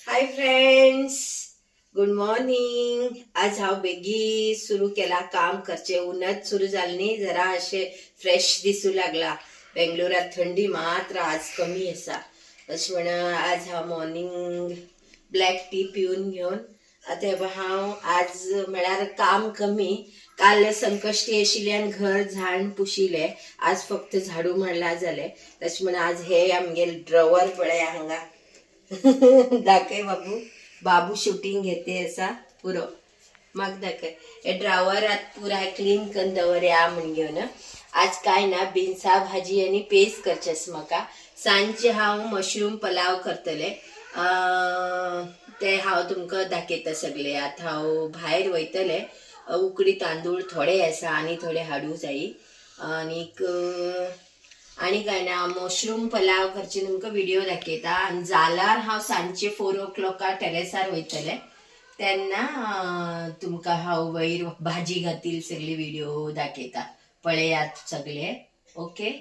Hi friends, good morning. आज हांव बेगी सुरू केला काम करचे. उन्हात सुरू झालं न्ही, जरा असे फ्रेश दिसू लागला. बेंगलोरात थंडी मात्र आज कमी असा. अशें म्हणून आज हांव मॉर्निंग ब्लॅक टी पिवन घेवन आता हे हांव आज म्हळ्यार काम कमी. काल संकश्टी आशिल्ल्यान घर झाड पुशिले. आज फक्त झाडू मारला जाले. तशें म्हणून आज हे आमगे ड्रॉवर पळय हांगा दाखय बाबू. बाबू शूटिंग घेते असा पुरो. मग दाखय हे ड्रावरात पुरा क्लीन करून दवरया म्हण घेवन. आज काय ना, बिन्सा भाजी आणि पेज करचेस म्हाका. सांजचे हांव मशरूम पलाव करतले. ते हांव तुमकां दाखयता सगळे. आतां हांव भायर वयतले. उकडी तांदूळ थोडे आसा आनी थोडे हाडूं जायी. आणि काय ना, मशरूम पलाव करचे तुमकां व्हिडिओ दाखयता. आनी जाल्यार हांव सांजचे 4 o'clock टेरेसार वयतले. तेन्ना तुमकां हांव वयर भाजी घातील सगळे व्हिडिओ दाखयता. पळयात सगळे. ओके.